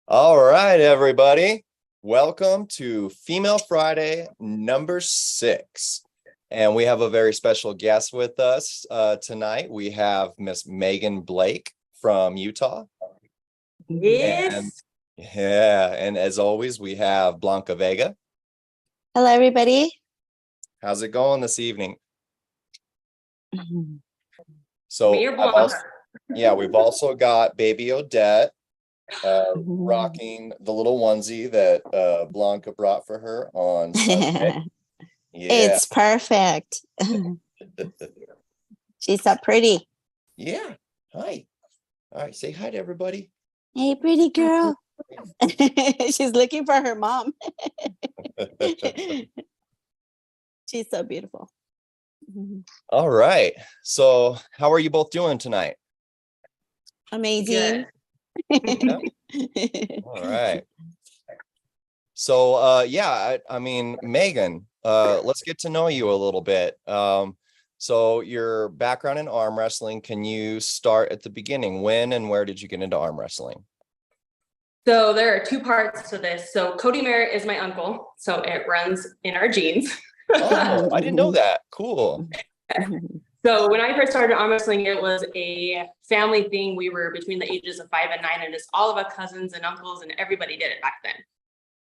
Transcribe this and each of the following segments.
All right, everybody. Welcome to Female Friday number 6. And we have a very special guest with us tonight. We have Miss Meagan Blake from Utah. Yes. And as always, we have Blanca Vega. Hello, everybody. How's it going this evening? Me So or Blanca? we've also got baby Odette rocking the little onesie that Blanca brought for her on Sunday. It's perfect. She's so pretty. Yeah. Hi. All right. Say hi to everybody. Hey, pretty girl. She's looking for her mom. She's so beautiful. All right. So how are you both doing tonight? Amazing. Yeah. All right. So I mean, Meagan, let's get to know you a little bit. So your background in arm wrestling, can you start at the beginning? When and where did you get into arm wrestling? So there are 2 parts to this. So Cody Merritt is my uncle, so it runs in our genes. Oh, I didn't know that. Cool. So when I first started arm wrestling, it was a family thing. We were between the ages of 5 and 9, and just all of our cousins and uncles and everybody did it back then.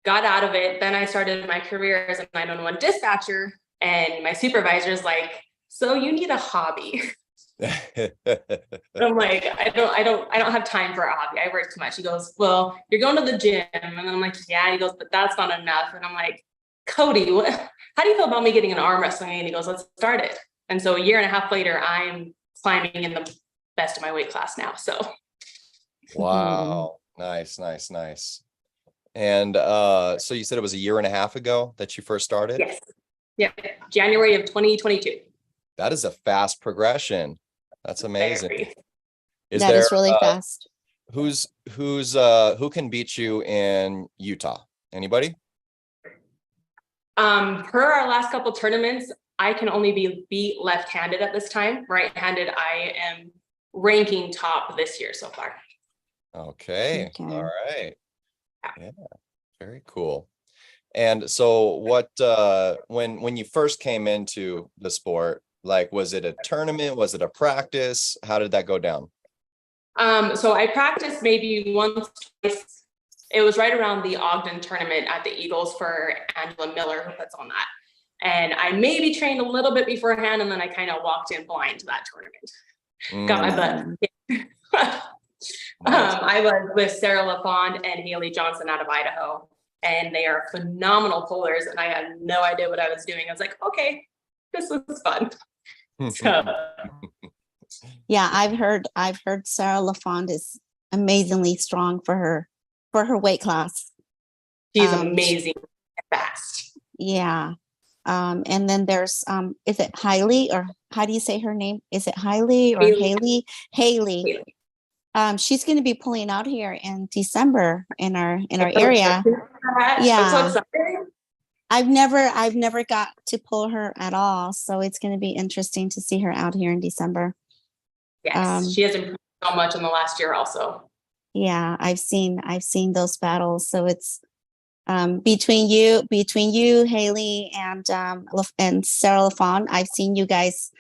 Got out of it. Then I started my career as a 911 dispatcher, and my supervisor's like, "So you need a hobby." I'm like, I don't have time for a hobby. I work too much. He goes, "Well, you're going to the gym." And I'm like, "Yeah." And he goes, "But that's not enough." And I'm like, "Cody, how do you feel about me getting an arm wrestling?" And he goes, "Let's start it." And so a year and a half later, I'm climbing in the best of my weight class now. So. Wow. Nice. And so you said it was a year and a half ago that you first started? Yes. Yeah. January of 2022. That is a fast progression. That's amazing. That is really fast. Who can beat you in Utah? Anybody? Per our last couple tournaments, I can only be beat left-handed at this time. Right-handed, I am ranking top this year so far. Okay. All right. Yeah. Very cool. And so what when you first came into the sport, like, was it a tournament? Was it a practice? How did that go down? So I practiced maybe once, twice. It was right around the Ogden tournament at the Eagles for Angela Miller, who puts on that. And I maybe trained a little bit beforehand, and then I kind of walked in blind to that tournament. Got my butt. I was with Sarah LaFond and Haley Johnson out of Idaho, and they are phenomenal pullers, and I had no idea what I was doing. I was like, okay, this was fun. So. Yeah, I've heard Sarah LaFond is amazingly strong for her weight class. She's amazing and fast. Yeah. And then there's is it Hailey, or how do you say her name? Is it Hailey or Haley? Haley. She's going to be pulling out here in December in our area. Yeah. I'm so excited. I've never got to pull her at all, so it's going to be interesting to see her out here in December. Yes, she has improved so much in the last year also. Yeah, I've seen those battles. So it's between you, Haley, and Sarah LaFond. I've seen you guys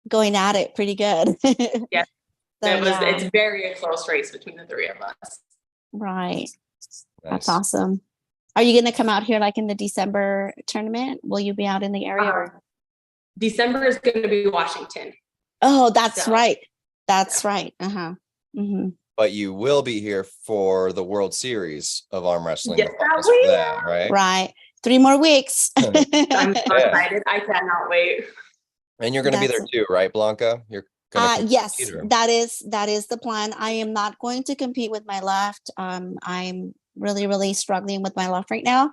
going at it pretty good. Yes. So, it's very a close race between the 3 of us. Right. Nice. That's awesome. Are you going to come out here like in the December tournament? Will you be out in the area? December is going to be Washington. Oh, that's right. That's right. Mm-hmm. But you will be here for the World Series of arm wrestling. Yes, right? Right. 3 more weeks. I'm so excited. I cannot wait. And you're going to be there too, right, Blanca? You're yes, that is the plan. I am not going to compete with my left. I'm really struggling with my left right now.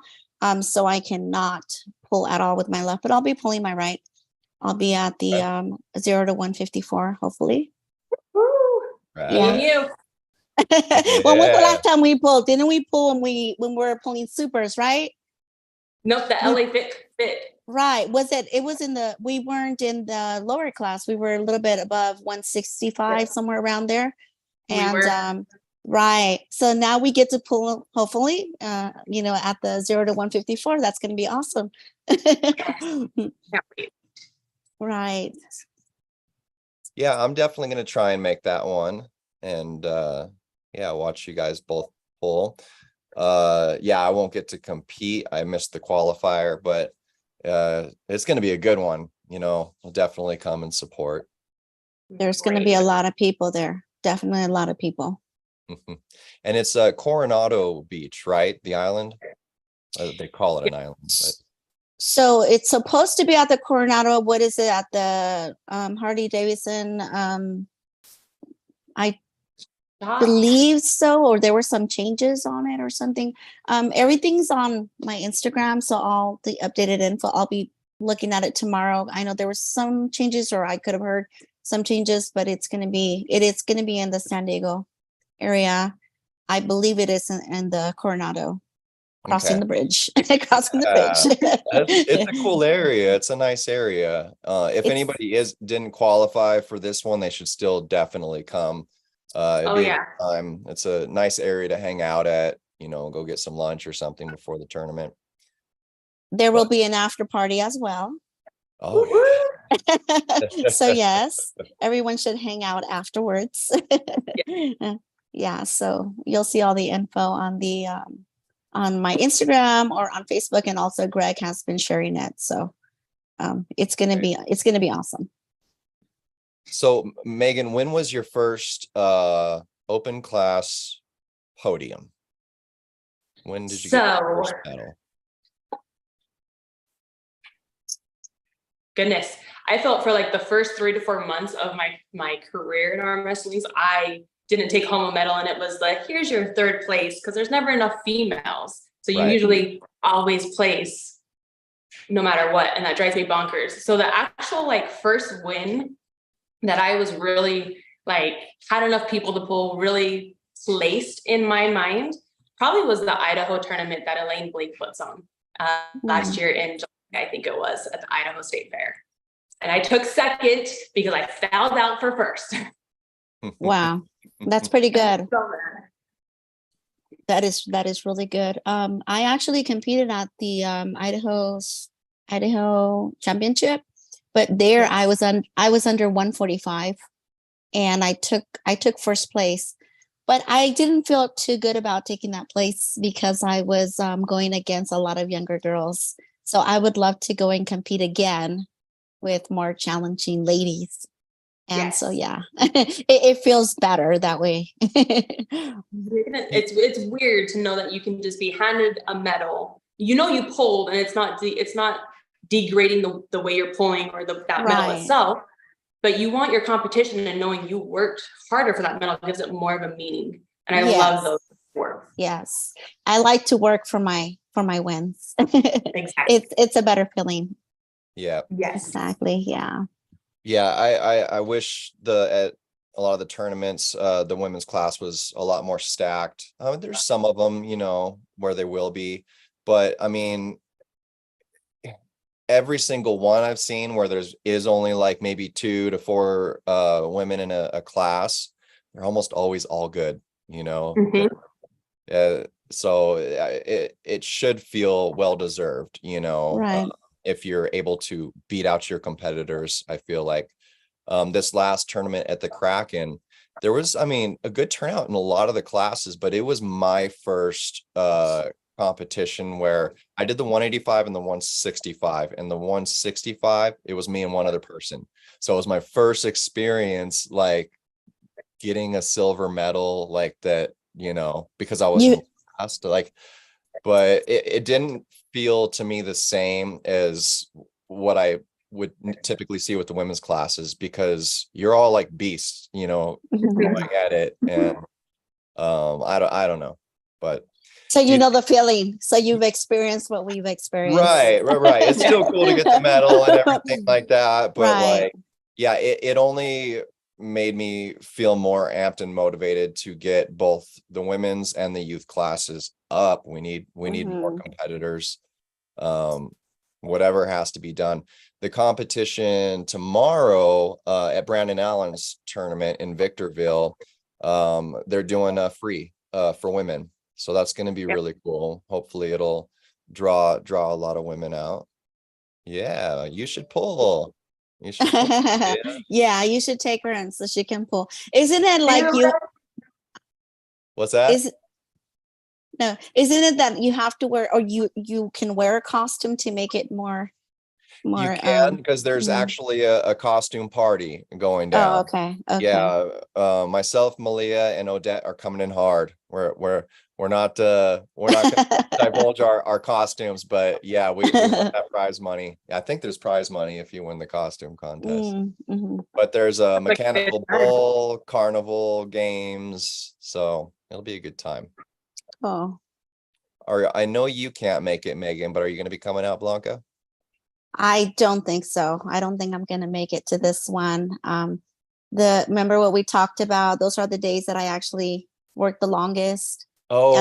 So I cannot pull at all with my left, but I'll be pulling my right. I'll be at the 0 to 154, hopefully. Woo! Right. Yeah. You. When was the last time we pulled? Didn't we pull when we were pulling supers, right? Nope, the LA Fit Right. It was we weren't in the lower class. We were a little bit above 165, somewhere around there. And right. So now we get to pull, hopefully, at the 0 to 154. That's going to be awesome. Right. Yeah, I'm definitely going to try and make that one. And watch you guys both pull. I won't get to compete. I missed the qualifier, but it's going to be a good one. I'll definitely come and support. There's going to be a lot of people there. Definitely a lot of people. And it's Coronado Beach, right? The island. They call it an island. But... So it's supposed to be at the Coronado. What is it at the Harley Davidson? I believe so, or there were some changes on it or something. Everything's on my Instagram, so all the updated info, I'll be looking at it tomorrow. I know there were some changes, or I could have heard some changes, but it is going to be in the San Diego area. I believe it is in the Coronado, crossing the bridge. Crossing the bridge. It's a cool area. It's a nice area. If anybody didn't qualify for this one, they should still definitely come. It's a nice area to hang out at, go get some lunch or something before the tournament. There will be an after party as well. Oh, so yes, everyone should hang out afterwards. So you'll see all the info on the on my Instagram or on Facebook, and also Greg has been sharing it. So it's gonna be awesome. So Meagan, when was your first open class podium? When did you get your first medal? Goodness, I felt for like the first 3 to 4 months of my career in arm wrestling, I didn't take home a medal, and it was like, here's your 3rd place, because there's never enough females. So you usually always place no matter what, and that drives me bonkers. So the actual first win that I was really had enough people to pull, really placed in my mind, probably was the Idaho tournament that Elaine Blake puts on last year in July, I think it was, at the Idaho State Fair. And I took 2nd because I fouled out for 1st. Wow. That's pretty good. That is really good. I actually competed at the Idaho Championship, but there I was under 145, and I took 1st place. But I didn't feel too good about taking that place because I was going against a lot of younger girls. So I would love to go and compete again with more challenging ladies. And so, it feels better that way. It's weird to know that you can just be handed a medal. You pulled, and it's not degrading the way you're pulling or that medal itself. But you want your competition, and knowing you worked harder for that medal gives it more of a meaning. And I love those work. Yes, I like to work for my wins. Exactly. It's a better feeling. Yeah. Yes. Exactly. Yeah. Yeah, I wish at a lot of the tournaments, the women's class was a lot more stacked. There's some of them, where they will be, but I mean, every single one I've seen where is only maybe 2 to 4 women in a class, they're almost always all good, so it should feel well deserved, Right. if you're able to beat out your competitors. I feel like this last tournament at the Kraken, there was, a good turnout in a lot of the classes, but it was my first competition where I did the 185 and the 165, and the 165, it was me and one other person. So it was my first experience getting a silver medal that, because I was asked but it didn't feel to me the same as what I would typically see with the women's classes, because you're all beasts, going at it. And I don't know, but so the feeling. So you've experienced what we've experienced. Right. It's still cool to get the medal and everything like that, but it only made me feel more amped and motivated to get both the women's and the youth classes up. We need more competitors. whatever has to be done. The competition tomorrow at Brandon Allen's tournament in Victorville, they're doing a free for women. So that's going to be really cool. Hopefully it'll draw a lot of women out. Yeah, you should pull. You should pull. Yeah. Yeah, you should take her in so she can pull. Isn't it like you? What's that? No, isn't it that you have to wear, or you can wear a costume to make it more? You can, because there's actually a costume party going down. Oh, okay. Yeah, myself, Malia, and Odette are coming in hard. We're not gonna divulge our costumes, but yeah, we want that prize money. I think there's prize money if you win the costume contest. But there's a mechanical bull, carnival, games, so it'll be a good time. Oh, I know you can't make it, Megan, but are you going to be coming out, Blanca? I don't think so. I don't think I'm going to make it to this one. Remember what we talked about? Those are the days that I actually work the longest. Oh,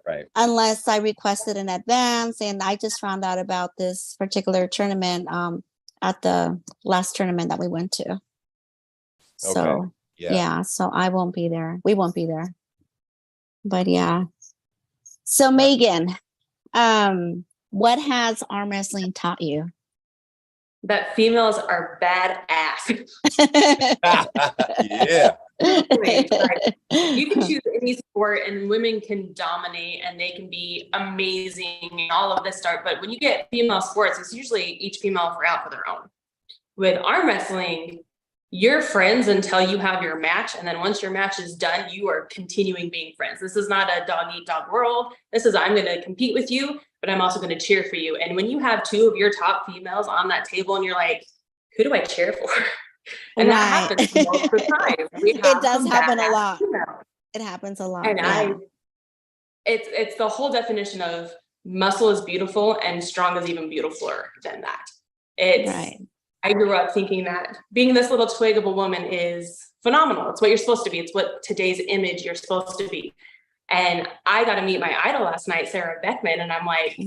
right. Unless I requested in advance, and I just found out about this particular tournament at the last tournament that we went to. So okay. yeah, so I won't be there. We won't be there. But yeah. So Meagan, what has arm wrestling taught you? That females are badass. Yeah. Like, you can choose any sport and women can dominate and they can be amazing and all of this stuff. But when you get female sports, it's usually each female for out for their own. With arm wrestling, you're friends until you have your match. And then once your match is done, you are continuing being friends. This is not a dog eat dog world. This is, I'm going to compete with you, but I'm also going to cheer for you. And when you have two of your top females on that table and you're like, who do I cheer for? And that happens most of the time. It does happen a lot. Females. It happens a lot. And it's the whole definition of muscle is beautiful and strong is even beautifuler than that. It's I grew up thinking that being this little twig of a woman is phenomenal. It's what you're supposed to be. It's what today's image you're supposed to be. And I got to meet my idol last night, Sarah Beckman, and I'm like,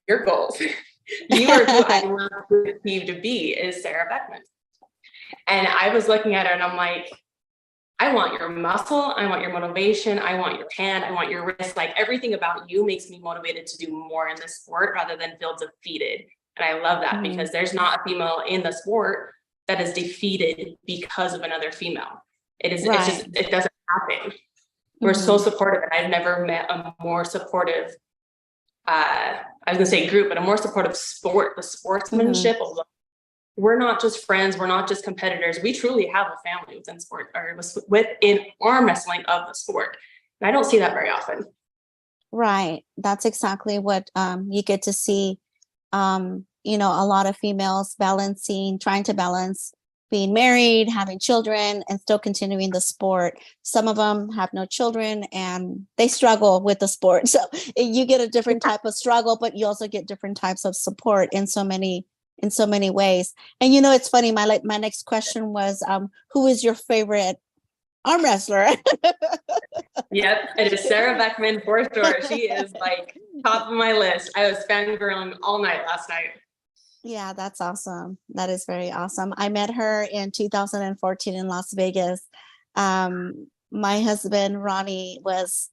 your goals. You are who I want you to be, is Sarah Beckman. And I was looking at her and I'm like, I want your muscle. I want your motivation. I want your hand. I want your wrist. Like everything about you makes me motivated to do more in this sport rather than feel defeated. And I love that because there's not a female in the sport that is defeated because of another female. It's just, it doesn't happen. We're so supportive. And I've never met a more supportive, I was gonna say group, but a more supportive sport, the sportsmanship of we're not just friends. We're not just competitors. We truly have a family within sport or within arm wrestling of the sport. And I don't see that very often. Right. That's exactly what you get to see. A lot of females trying to balance being married, having children, and still continuing the sport. Some of them have no children and they struggle with the sport. So you get a different type of struggle, but you also get different types of support in so many ways. And it's funny, my next question was, who is your favorite arm wrestler? Yep, it is Sarah Beckman for sure. She is like top of my list. I was fangirling all night last night. Yeah, that's awesome. That is very awesome. I met her in 2014 in Las Vegas. My husband, Ronnie, was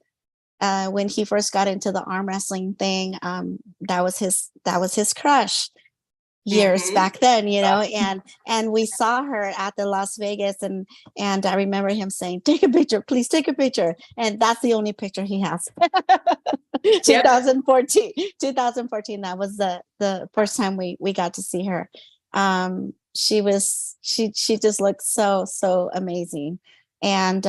when he first got into the arm wrestling thing, that was his crush years back then, and we saw her at the Las Vegas and I remember him saying, take a picture, please take a picture. And that's the only picture he has. 2014, that was the first time we got to see her. She just looked so amazing. And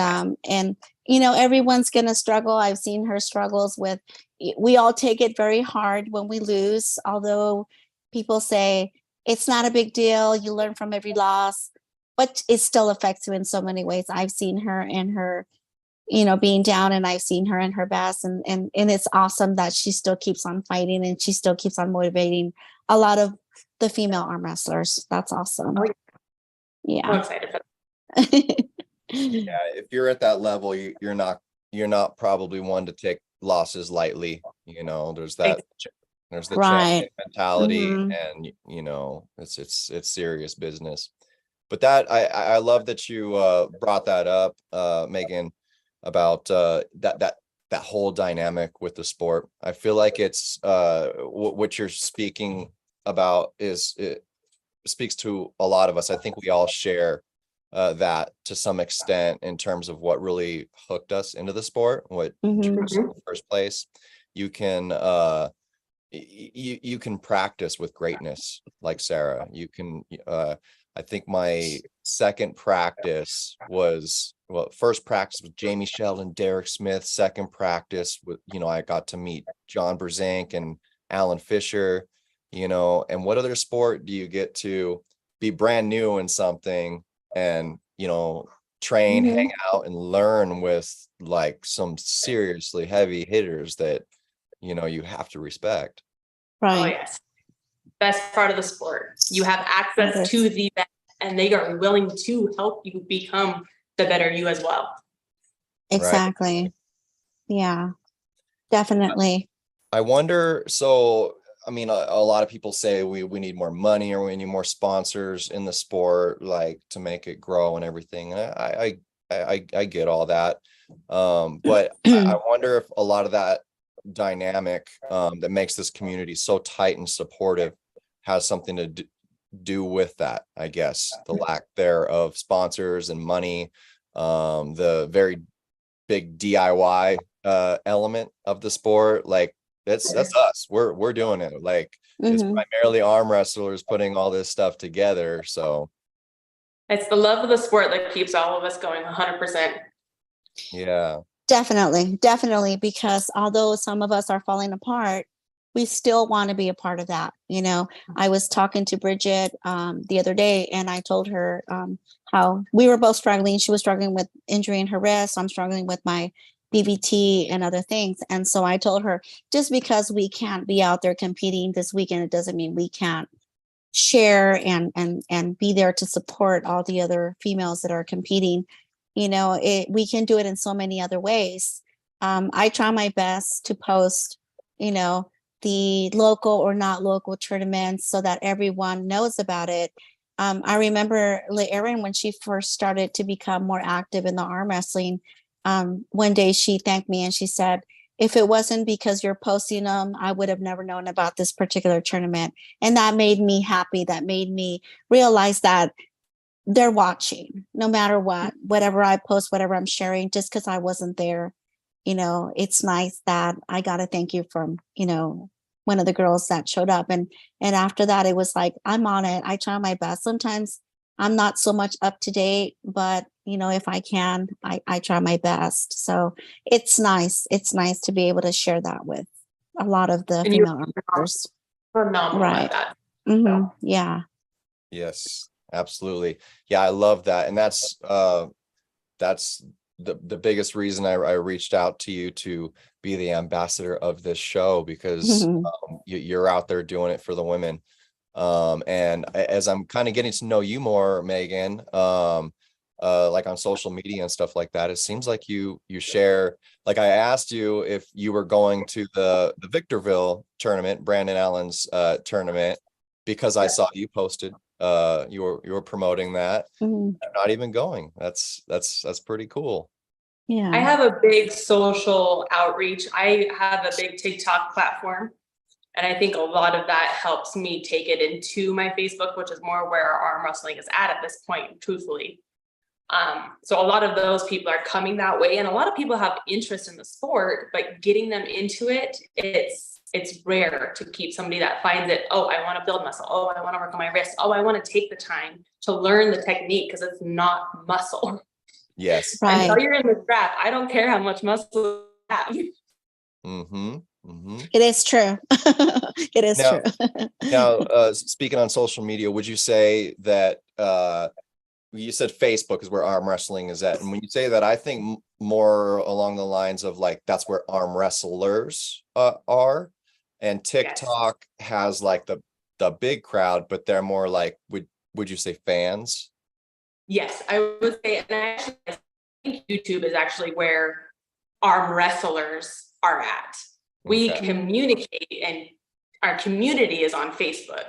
everyone's gonna struggle. I've seen her struggles we all take it very hard when we lose, although people say it's not a big deal. You learn from every loss, but it still affects you in so many ways. I've seen her in her, being down, and I've seen her in her best. And it's awesome that she still keeps on fighting and she still keeps on motivating a lot of the female arm wrestlers. That's awesome. Yeah. I'm excited for that. Yeah, if you're at that level, you're not probably one to take losses lightly. There's that There's the Right. champion mentality, Mhm. and you know, it's serious business. But that I love that you brought that up, Meagan, about that whole dynamic with the sport. I feel like it's what you're speaking about is it speaks to a lot of us. I think we all share that to some extent in terms of what really hooked us into the sport, what drew us in the first place. You can you can practice with greatness, like Sarah. You can I think my second practice was, well, first practice with Jamie Sheldon, Derek Smith. Second practice with, you know, I got to meet John Berzank and Alan Fisher, you know. And what other sport do you get to be brand new in something and, you know, train, hang out, and learn with like some seriously heavy hitters that, you know, you have to respect. Oh Right. yes. Best part of the sport. You have access Yes. to the best, and they are willing to help you become the better you as well. Exactly. Yeah, definitely. I wonder, so I mean, a lot of people say we need more money or we need more sponsors in the sport, like to make it grow and everything. And I get all that. But I wonder if a lot of that dynamic that makes this community so tight and supportive has something to do with that. I guess the lack there of sponsors and money, the very big DIY element of the sport. Like that's us. We're doing it. Like it's primarily arm wrestlers putting all this stuff together. So It's the love of the sport that keeps all of us going 100%. yeah. Definitely, because although some of us are falling apart, we still want to be a part of that. You know, I was talking to Bridget the other day, and I told her how we were both struggling. She was struggling with injury in her wrist. I'm struggling with my BVT and other things. And so I told her, just because we can't be out there competing this weekend, it doesn't mean we can't share and be there to support all the other females that are competing. You know, we can do it in so many other ways. I try my best to post, you know, the local or not local tournaments so that everyone knows about it. I remember Erin, when she first started to become more active in the arm wrestling, one day she thanked me and she said, if it wasn't because you're posting them, I would have never known about this particular tournament. And that made me happy. That made me realize that they're watching no matter what, whatever I post, whatever I'm sharing, just because I wasn't there. You know, it's nice that I got a thank you from, you know, one of the girls that showed up. And after that, it was like, I'm on it. I try my best. Sometimes I'm not so much up to date, but you know, if I can, I try my best. So it's nice. It's nice to be able to share that with a lot of the female armors. Phenomenal Right. at that. Yeah. Yes, absolutely. Yeah, I love that. And that's the biggest reason I reached out to you to be the ambassador of this show, because you're out there doing it for the women. And as I'm kind of getting to know you more, Meagan, like on social media and stuff like that, it seems like you share, like I asked you if you were going to the Victorville tournament, Brandon Allen's tournament, because I saw you posted you were promoting that. I'm not even going. That's pretty cool. Yeah. I have a big social outreach. I have a big TikTok platform. And I think a lot of that helps me take it into my Facebook, which is more where arm wrestling is at this point, truthfully. So a lot of those people are coming that way, and a lot of people have interest in the sport, but getting them into it, it's rare to keep somebody that finds it. Oh, I want to build muscle. Oh, I want to work on my wrist. Oh, I want to take the time to learn the technique, because it's not muscle. Yes. Right. Until you're in the scrap, I don't care how much muscle you have. It is true. It is true. Now, speaking on social media, would you say that you said Facebook is where arm wrestling is at? And when you say that, I think more along the lines of like, that's where arm wrestlers are. And TikTok has like the big crowd, but they're more like, would you say fans? Yes, I would say, and I think YouTube is actually where arm wrestlers are at. We communicate and our community is on Facebook,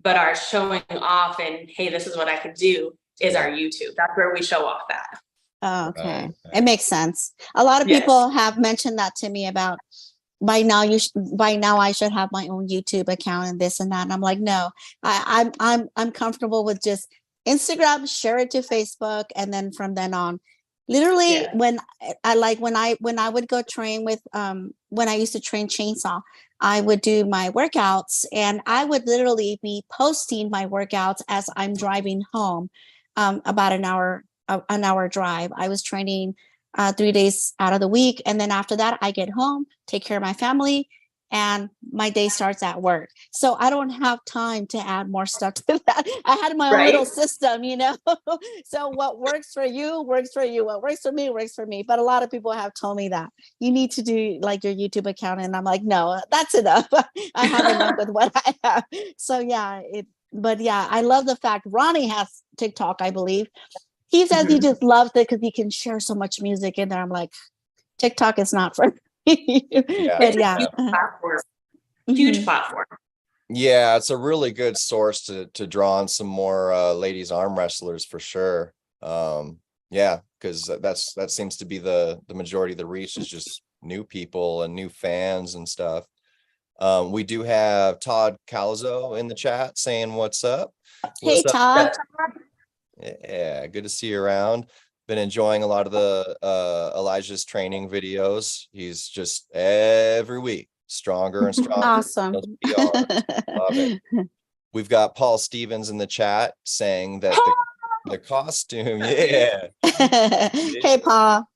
but our showing off and, hey, this is what I could do is our YouTube. That's where we show off that. Oh, okay. It makes sense. A lot of Yes. people have mentioned that to me about by now I should have my own YouTube account and this and that. And I'm like, no, I'm comfortable with just Instagram, share it to Facebook, and then from then on. Literally, when I would go train with when I used to train chainsaw, I would do my workouts, and I would literally be posting my workouts as I'm driving home, about an hour drive. I was training 3 days out of the week, and then after that, I get home, take care of my family, and my day starts at work. So I don't have time to add more stuff to that. I had my own little system, you know. So what works for you works for you. What works for me works for me. But a lot of people have told me that you need to do like your YouTube account, and I'm like, no, that's enough. I have enough with what I have. So yeah, but yeah, I love the fact Ronnie has TikTok, I believe. He says he just loves it because he can share so much music in there. I'm like, TikTok is not for me. But yeah. Huge platform. Yeah, it's a really good source to draw on some more ladies arm wrestlers for sure. Yeah, because that seems to be the majority of the reach is just new people and new fans and stuff. We do have Todd Calzo in the chat saying what's up. Hey, Todd. Yeah, good to see you around. Been enjoying a lot of the Elijah's training videos. He's just every week stronger and stronger. Awesome. Love it. We've got Paul Stevens in the chat saying that the costume, yeah. Hey, Paul.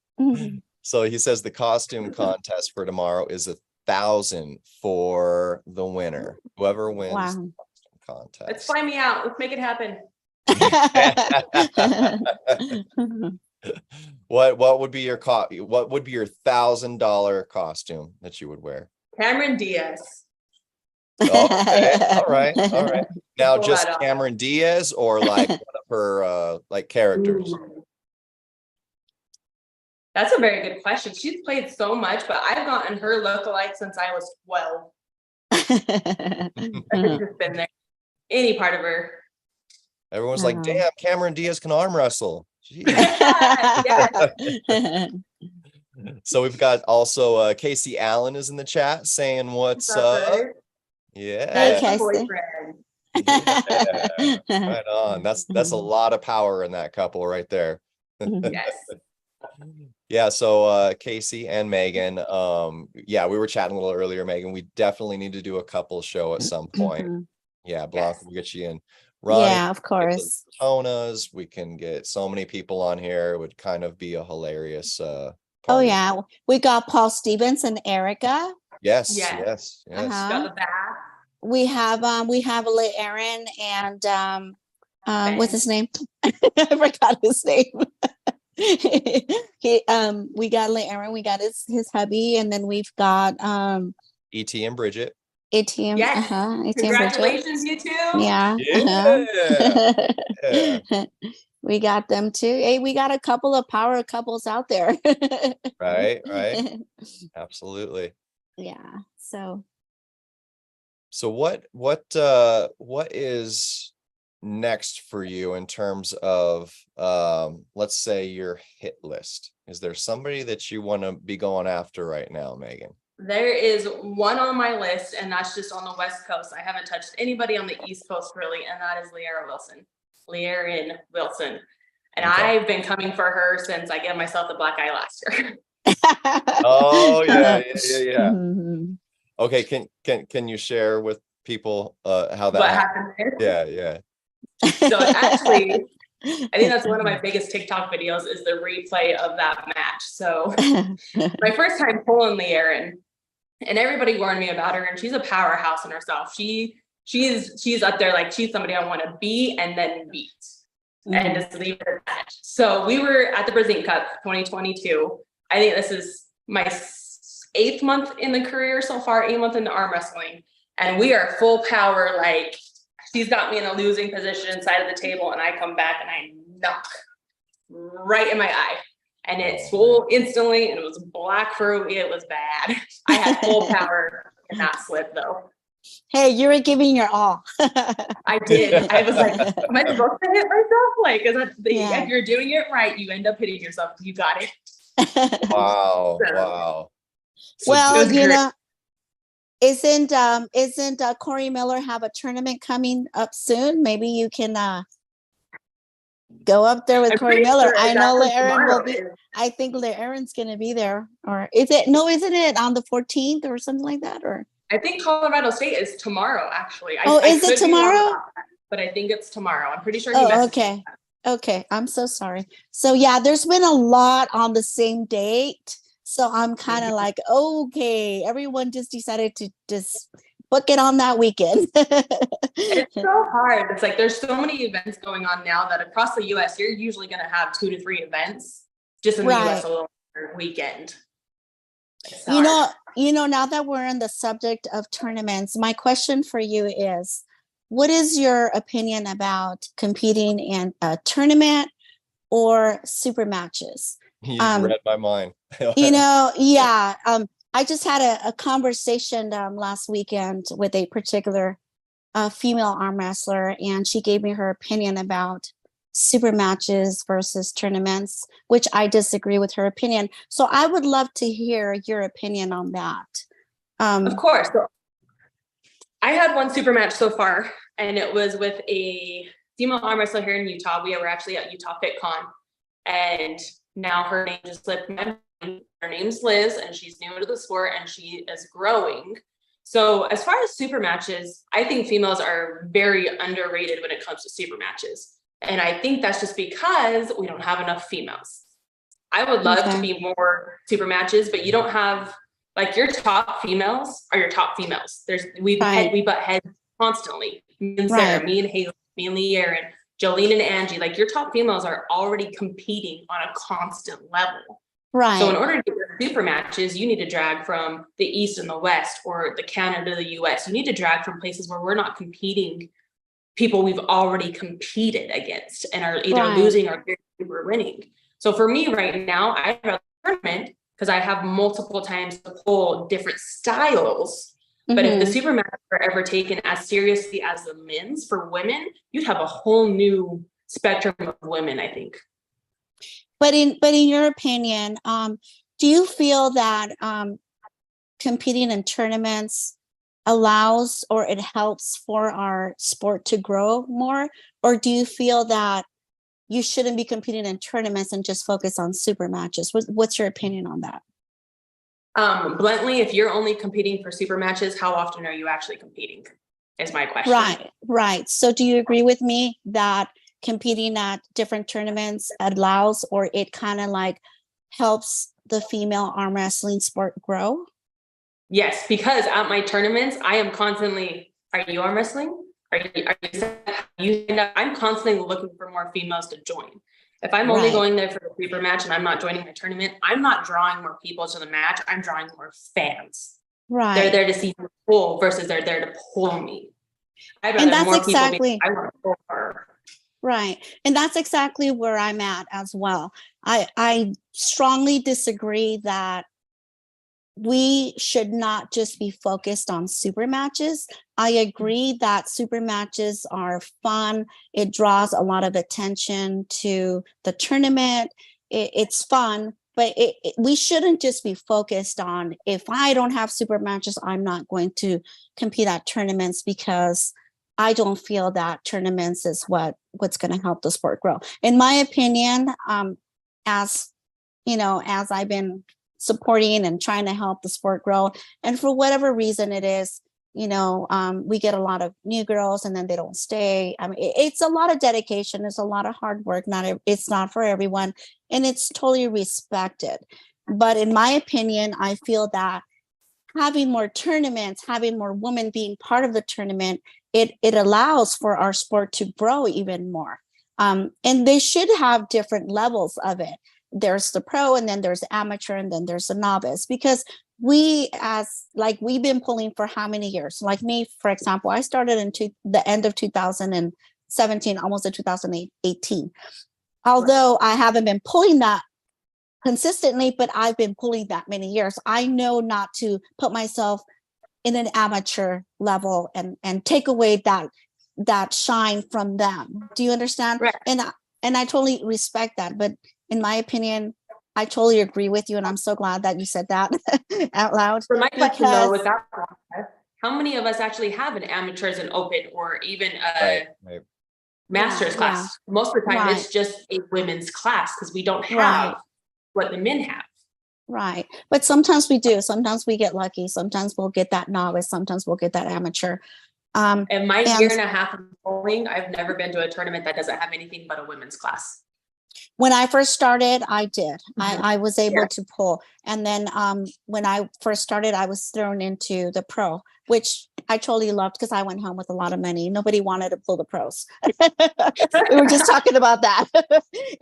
So he says the costume contest for tomorrow is 1,000 for the winner. Whoever wins the costume contest. Let's fly me out. Let's make it happen. What would be your $1,000 costume that you would wear? Cameron Diaz. Okay, all right. Now just Cameron Diaz or like one of her like characters? That's a very good question. She's played so much, but I've gotten her lookalike since I was 12. I've just been there. Any part of her. Everyone's like, damn, Cameron Diaz can arm wrestle. So we've got also Casey Allen is in the chat saying what's up. Yeah. That's my boyfriend. Yeah. Right on. That's a lot of power in that couple right there. Yes. Yeah, so Casey and Meagan, yeah, we were chatting a little earlier, Meagan. We definitely need to do a couple show at some point. Yeah, Blanca, we'll get you in. Ronnie, yeah, of course. Tonas, we can get so many people on here. It would kind of be a hilarious party. Oh yeah, we got Paul Stevens and Erica. Yes. Got the bath. We have Lee Aaron and what's his name? I forgot his name. We got Lee Aaron, we got his hubby, and then we've got ET and Bridget. ATM. Yes. Congratulations, you two. Yeah. Yeah. We got them too. Hey, we got a couple of power couples out there. Right. Absolutely. Yeah. So what is next for you in terms of let's say your hit list? Is there somebody that you want to be going after right now, Meagan? There is one on my list, and that's just on the West Coast. I haven't touched anybody on the East Coast really, and that is Le'Aaron Wilson. And okay. I've been coming for her since I gave myself the black eye last year. Oh yeah. Mm-hmm. Okay, can you share with people how that happened there? Yeah. So actually, I think that's one of my biggest TikTok videos is the replay of that match. So my first time pulling Le'Aaron, and everybody warned me about her, and she's a powerhouse in herself. She's up there, like she's somebody I want to be and then beat, and just leave it at that. So we were at the Brazilian Cup 2022. I think this is my 8th month in the career so far, 8th month into arm wrestling, and we are full power. Like she's got me in a losing position inside of the table, and I come back and I knock right in my eye. And it swole instantly, and it was black fruit. It was bad. I had full power in that slip, though. Hey, you were giving your all. I did. I was like, am I supposed to hit myself? Like, is that Yeah. if you're doing it right, you end up hitting yourself. You got it. Wow. So, Wow. So Well, was you great. know, isn't Corey Miller have a tournament coming up soon? Maybe you can go up there with I'm Corey pretty Miller. sure I it's know actually Aaron will tomorrow. be. I think Aaron's going to be there. Or is it? No, isn't it on the 14th or something like that? Or I think Colorado State is tomorrow, actually. Oh, I is it could be wrong tomorrow? about that, but I think it's tomorrow. I'm pretty sure he Oh, messaged me. okay. Okay. I'm so sorry. So yeah, there's been a lot on the same date. So I'm kind of like, okay, everyone just decided to just book it on that weekend. It's so hard. It's like there's so many events going on now that across the US, you're usually going to have 2 to 3 events just in the US Right. alone per weekend. It's You hard. know, now that we're on the subject of tournaments, my question for you is, what is your opinion about competing in a tournament or super matches? you read my mind. Yeah. I just had a conversation last weekend with a particular female arm wrestler, and she gave me her opinion about super matches versus tournaments, which I disagree with her opinion. So I would love to hear your opinion on that. Of course. So I had one super match so far, and it was with a female arm wrestler here in Utah. We were actually at Utah FitCon, and now her name just slipped my mind. Her name's Liz, and she's new to the sport, and she is growing. So as far as super matches, I think females are very underrated when it comes to super matches. And I think that's just because we don't have enough females. I would love to be more super matches, but you don't have, like, your top females are your top females. We butt heads constantly. Me and Sarah, me and Haley, me and Lee Aaron, Jolene and Angie, like your top females are already competing on a constant level. Right. So in order to get your super matches, you need to drag from the East and the West, or the Canada, the US. You need to drag from places where we're not competing people we've already competed against and are either losing or we're winning. So for me right now, I have a tournament because I have multiple times to pull different styles. But if the super matches are ever taken as seriously as the men's for women, you'd have a whole new spectrum of women, I think. But in your opinion, do you feel that competing in tournaments allows or it helps for our sport to grow more? Or do you feel that you shouldn't be competing in tournaments and just focus on super matches? What's your opinion on that? Bluntly, if you're only competing for super matches, how often are you actually competing? Is my question. Right. So do you agree with me that competing at different tournaments allows, or it kind of like helps the female arm wrestling sport grow? Yes, because at my tournaments, I am constantly, are you arm wrestling? I'm constantly looking for more females to join. If I'm only going there for the super match and I'm not joining my tournament, I'm not drawing more people to the match. I'm drawing more fans. Right. They're there to see me pull versus they're there to pull me. I'd rather more people I want to pull her. Right. And that's exactly where I'm at as well. I strongly disagree that we should not just be focused on super matches. I agree that super matches are fun. It draws a lot of attention to the tournament. It's fun, but we shouldn't just be focused on, if I don't have super matches, I'm not going to compete at tournaments, because I don't feel that tournaments is what's going to help the sport grow. In my opinion, as you know, as I've been supporting and trying to help the sport grow, and for whatever reason it is, you know, we get a lot of new girls and then they don't stay. I mean, it's a lot of dedication. It's a lot of hard work. It's not for everyone, and it's totally respected. But in my opinion, I feel that having more tournaments, having more women being part of the tournament, it allows for our sport to grow even more. And they should have different levels of it. There's the pro, and then there's the amateur, and then there's the novice, because we've been pulling for how many years? Like me, for example, I started in the end of 2017, almost in 2018. Although I haven't been pulling that consistently, but I've been pulling that many years. I know not to put myself in an amateur level and take away that shine from them. Do you understand? Right. And I totally respect that. But in my opinion, I totally agree with you. And I'm so glad that you said that out loud. For my question though, with Because that process, how many of us actually have an amateurs and open or even a Right. master's Yeah, class? Most of the time Right. it's just a women's class because we don't have Right. what the men have. right. But sometimes we do. Sometimes we get lucky. Sometimes we'll get that novice. Sometimes we'll get that amateur. In my And year and a half of bowling, I've never been to a tournament that doesn't have anything but a women's class. when I first started, I did. Mhm. I was able to pull. And then when I first started, I was thrown into the pro, which I totally loved because I went home with a lot of money. Nobody wanted to pull the pros. We were just talking about that.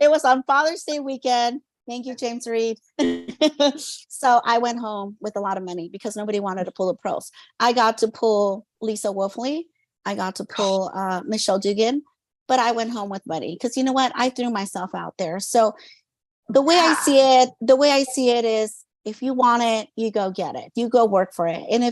It was on Father's Day weekend. Thank you, James Reed. So I went home with a lot of money because nobody wanted to pull the pros. I got to pull Lisa Wolfley. I got to pull Michelle Dugan. But I went home with money because you know what? I threw myself out there. So the way I see it is if you want it, you go get it. You go work for it. And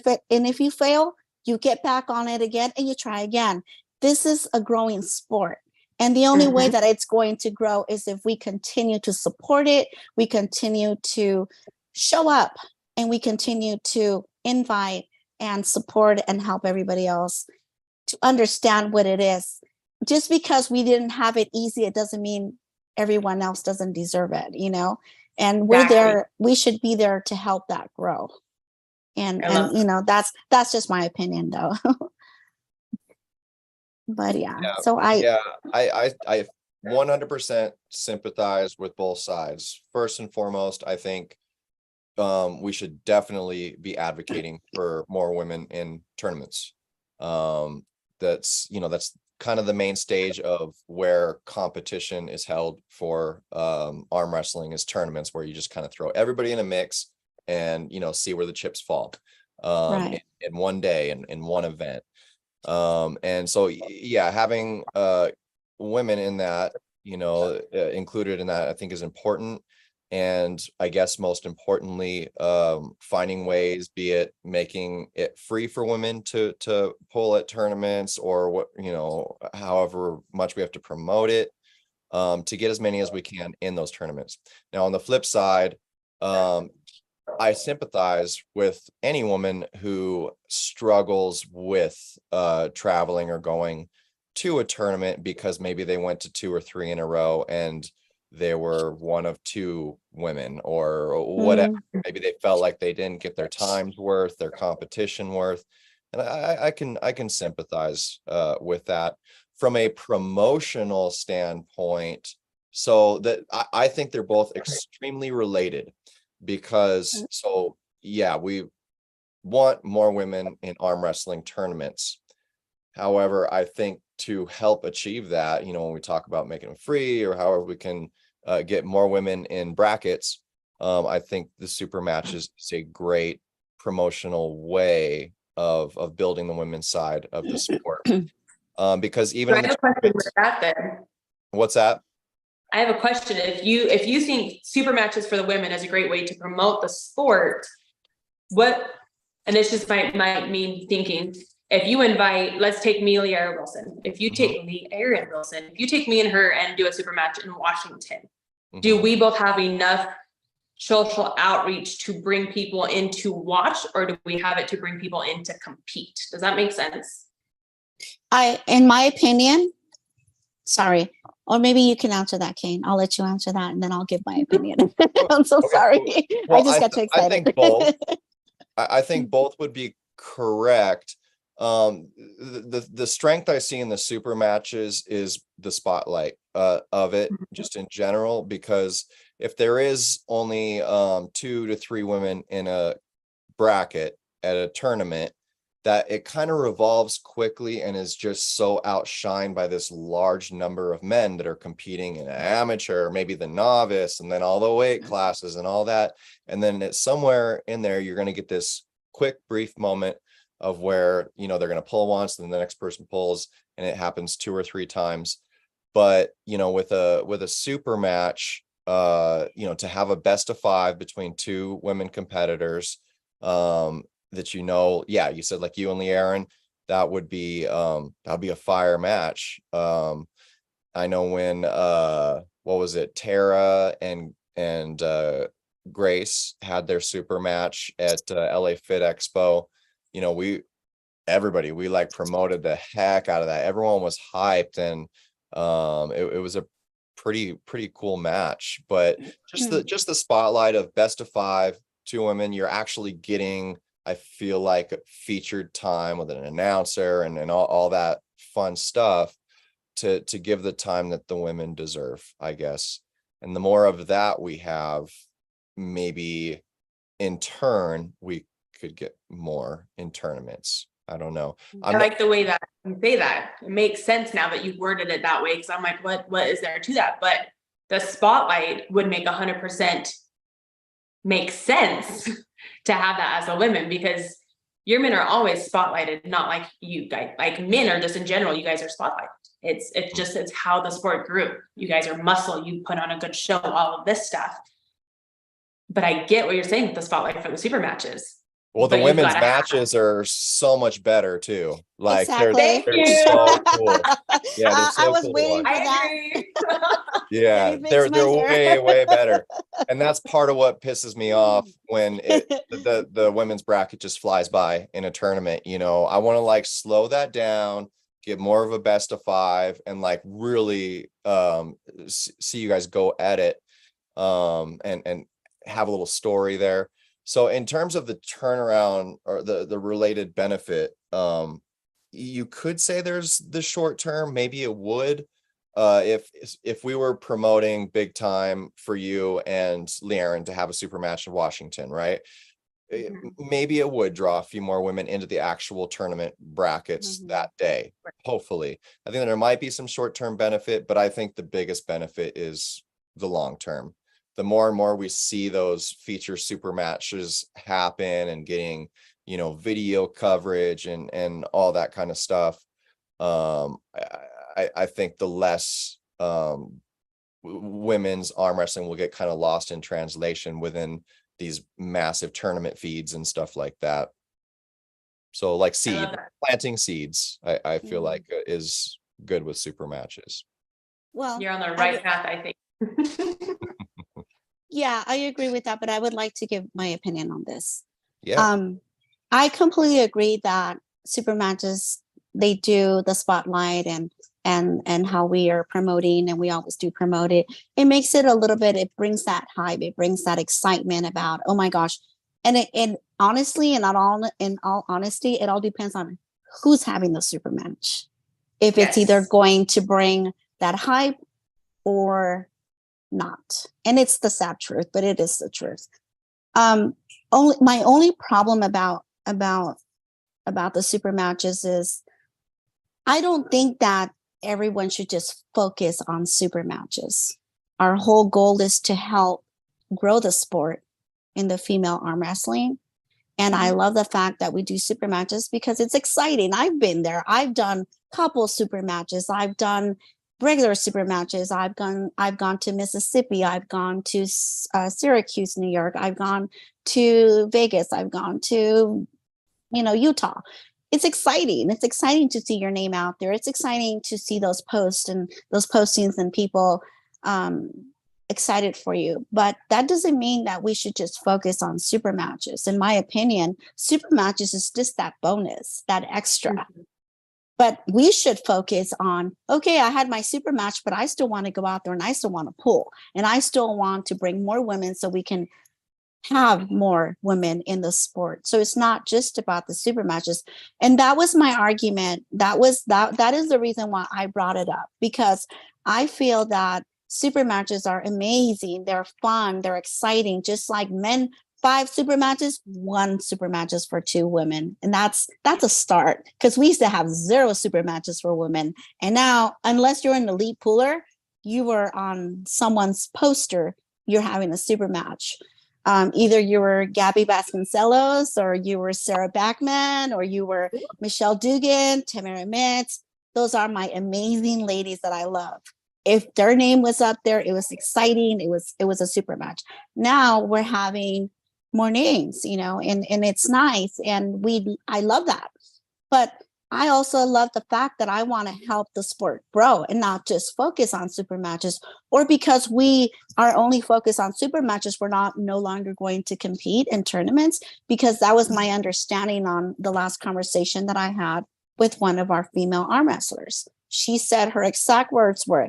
if you fail, you get back on it again and you try again. This is a growing sport. And the only way that it's going to grow is if we continue to support it, we continue to show up, and we continue to invite and support and help everybody else to understand what it is. Just because we didn't have it easy, it doesn't mean everyone else doesn't deserve it, you know? And we're there, we should be there to help that grow. And you know, that's just my opinion though. But yeah, so I 100% sympathize with both sides. First and foremost, I think we should definitely be advocating for more women in tournaments. That's kind of the main stage of where competition is held for arm wrestling is tournaments where you just kind of throw everybody in a mix and see where the chips fall in one day in one event. And so yeah, having women in that included in that I think is important. And I guess most importantly, finding ways, be it making it free for women to pull at tournaments, or what, however much we have to promote it, to get as many as we can in those tournaments. Now, on the flip side, I sympathize with any woman who struggles with traveling or going to a tournament because maybe they went to 2 or 3 in a row and they were one of 2 women or whatever. Maybe they felt like they didn't get their times worth, their competition worth. And I can sympathize with that from a promotional standpoint. So that I think they're both extremely related because yeah, we want more women in arm wrestling tournaments. However, I think to help achieve that, when we talk about making them free or however we can get more women in brackets, I think the super match is a great promotional way of building the women's side of the sport. Because even in the what's that? I have a question. If you think super matches for the women is a great way to promote the sport, and this just might mean thinking, if you invite, let's take me, Leah Wilson. If you take me, Erin Wilson, if you take me and her and do a super match in Washington, do we both have enough social outreach to bring people in to watch, or do we have it to bring people in to compete? Does that make sense? In my opinion, sorry, or maybe you can answer that, Kane. I'll let you answer that and then I'll give my opinion. I'm so sorry. Well, I just got too excited. I think both. I think both would be correct. The strength I see in the super matches is the spotlight of it, just in general, because if there is only 2 to 3 women in a bracket at a tournament, that it kind of revolves quickly and is just so outshined by this large number of men that are competing in amateur, maybe the novice, and then all the weight classes and all that. And then it's somewhere in there, you're going to get this quick, brief moment of where, they're going to pull once, and the next person pulls, and it happens 2 or 3 times. But, with a super match, to have a best of 5 between 2 women competitors, that, yeah, you said like you and Le'Aaron, that would be a fire match. I know when what was it, Tara and Grace had their super match at LA Fit Expo. We like promoted the heck out of that. Everyone was hyped, and it was a pretty cool match. But just the spotlight of best of 5, 2 women, you're actually getting, I feel like, featured time with an announcer and all that fun stuff to give the time that the women deserve, I guess. And the more of that we have, maybe in turn we could get more in tournaments. I don't know. I like the way that you say that. It makes sense now that you worded it that way, because I'm like, what is there to that? But the spotlight would make 100% make sense to have that as a women, because your men are always spotlighted, not like you guys. Like men are just in general, you guys are spotlighted. It's how the sport grew. You guys are muscle, you put on a good show, all of this stuff. But I get what you're saying with the spotlight for the super matches. Well, the women's matches are so much better too. Like exactly. they're so cool. Yeah, they're so I was cool waiting for that. Yeah, they're way better. And that's part of what pisses me off when the women's bracket just flies by in a tournament. I want to like slow that down, get more of a best of 5, and like really see you guys go at it, and have a little story there. So in terms of the turnaround or the related benefit, you could say there's the short term. Maybe it would, if we were promoting big time for you and Le'Aaron to have a super match in Washington, right? Maybe it would draw a few more women into the actual tournament brackets that day. Hopefully, I think there might be some short term benefit, but I think the biggest benefit is the long term. The more and more we see those feature super matches happen and getting, video coverage and all that kind of stuff, I think the less women's arm wrestling will get kind of lost in translation within these massive tournament feeds and stuff like that. So like planting seeds, I feel like is good with super matches. Well, you're on the right path, I think. Yeah, I agree with that, but I would like to give my opinion on this. Yeah. I completely agree that super matches, they do the spotlight and how we are promoting, and we always do promote it. It makes it a little bit, it brings that hype, it brings that excitement about, oh my gosh. And honestly, in all honesty, it all depends on who's having the super match. If it's either going to bring that hype or not. And it's the sad truth, but it is the truth. My only problem about the super matches is I don't think that everyone should just focus on super matches. Our whole goal is to help grow the sport in the female arm wrestling. And I love the fact that we do super matches because it's exciting. I've been there. I've done couple super matches. I've done regular super matches. I've gone to Mississippi. I've gone to Syracuse, New York. I've gone to Vegas. I've gone to, Utah. It's exciting. It's exciting to see your name out there. It's exciting to see those posts and those postings and people excited for you. But that doesn't mean that we should just focus on super matches. In my opinion, super matches is just that bonus, that extra. But we should focus on, okay, I had my super match, but I still want to go out there and I still want to pull. And I still want to bring more women so we can have more women in the sport. So it's not just about the super matches. And that was my argument. That is the reason why I brought it up, because I feel that super matches are amazing. They're fun. They're exciting. Just like men, 5 super matches, 1 super matches for 2 women. And that's a start, because we used to have 0 super matches for women. And now, unless you're an elite pooler, you were on someone's poster, you're having a super match. Either you were Gabby Vasconcelos, or you were Sarah Backman, or you were Michelle Dugan, Tamara Metz. Those are my amazing ladies that I love. If their name was up there, it was exciting. It was a super match. Now we're having more names, and it's nice. And I love that. But I also love the fact that I want to help the sport grow and not just focus on super matches, or because we are only focused on super matches, we're no longer going to compete in tournaments, because that was my understanding on the last conversation that I had with one of our female arm wrestlers. She said her exact words were,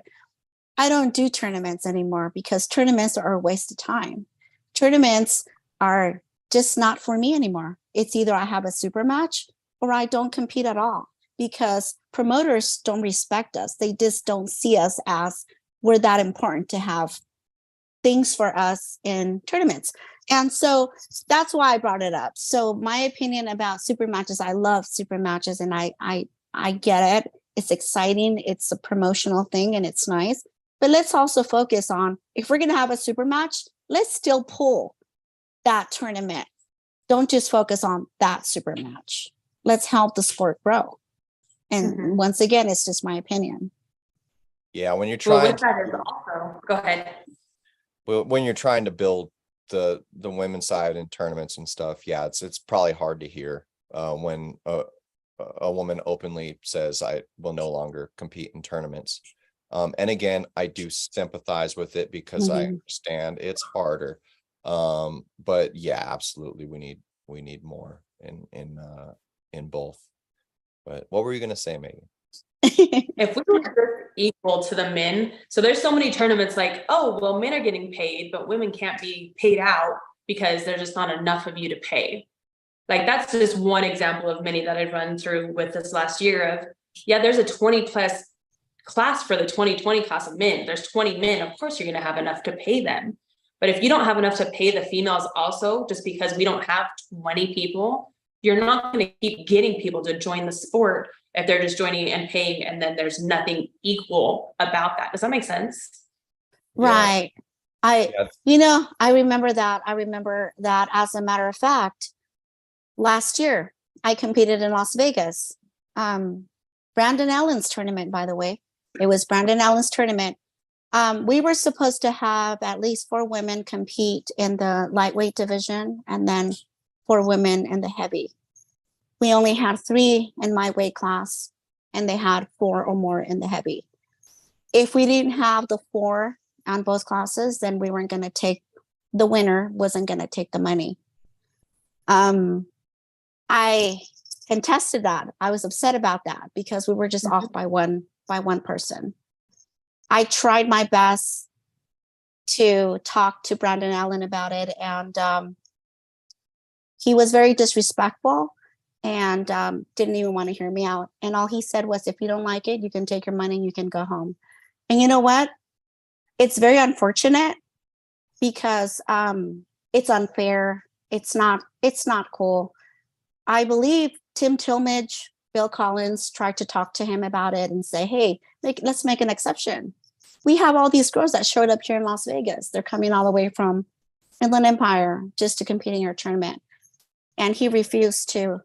I don't do tournaments anymore because tournaments are a waste of time. Tournaments are just not for me anymore. It's either I have a super match or I don't compete at all, because promoters don't respect us. They just don't see us as we're that important to have things for us in tournaments. And so that's why I brought it up. So my opinion about super matches, I love super matches, and I get it. It's exciting. It's a promotional thing and it's nice. But let's also focus on, if we're going to have a super match, let's still pull that tournament. Don't just focus on that super match. Let's help the sport grow. And once again, it's just my opinion. Yeah, when you're trying go ahead. When you're trying to build the women's side in tournaments and stuff, yeah, it's probably hard to hear when a woman openly says, I will no longer compete in tournaments. And again, I do sympathize with it, because I understand it's harder. But yeah, absolutely, we need more in both. But what were you going to say, Meagan? If we were equal to the men, so there's so many tournaments like, oh, well, men are getting paid, but women can't be paid out because there's just not enough of you to pay. Like, that's just one example of many that I've run through with this last year of, yeah, there's a 20 plus class for the 2020 class of men. There's 20 men. Of course, you're going to have enough to pay them. But if you don't have enough to pay the females also, just because we don't have 20 people, you're not going to keep getting people to join the sport if they're just joining and paying, and then there's nothing equal about that. Does that make sense? Right. Yeah. I remember that. As a matter of fact, last year I competed in Las Vegas. Brandon Allen's tournament, by the way. It was Brandon Allen's tournament. We were supposed to have at least 4 women compete in the lightweight division, and then 4 women in the heavy. We only had 3 in my weight class, and they had 4 or more in the heavy. If we didn't have the 4 on both classes, then we weren't going to take, the winner wasn't going to take the money. I contested that. I was upset about that because we were just off by one person. I tried my best to talk to Brandon Allen about it, and he was very disrespectful and didn't even want to hear me out. And all he said was, if you don't like it, you can take your money and you can go home. And you know what? It's very unfortunate, because it's unfair. It's not cool. I believe Tim Tillmage, Bill Collins tried to talk to him about it and say, hey, let's make an exception. We have all these girls that showed up here in Las Vegas. They're coming all the way from Inland Empire just to compete in your tournament. And he refused to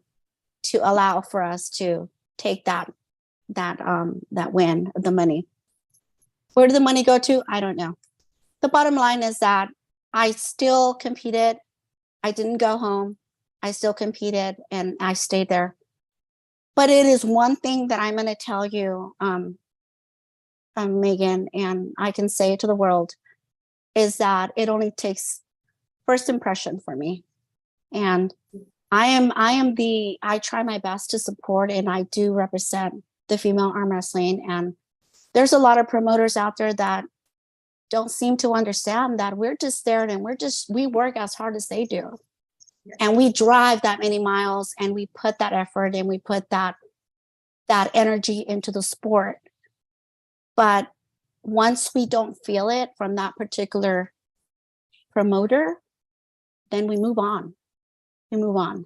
allow for us to take that win of the money. Where did the money go to? I don't know. The bottom line is that I still competed. I didn't go home. I still competed and I stayed there. But it is one thing that I'm going to tell you, Meagan, and I can say it to the world, is that it only takes first impression for me. And I try my best to support, and I do represent the female arm wrestling. And there's a lot of promoters out there that don't seem to understand that we're just there and we work as hard as they do. And we drive that many miles, and we put that effort and we put that energy into the sport. But once we don't feel it from that particular promoter, then we move on. We move on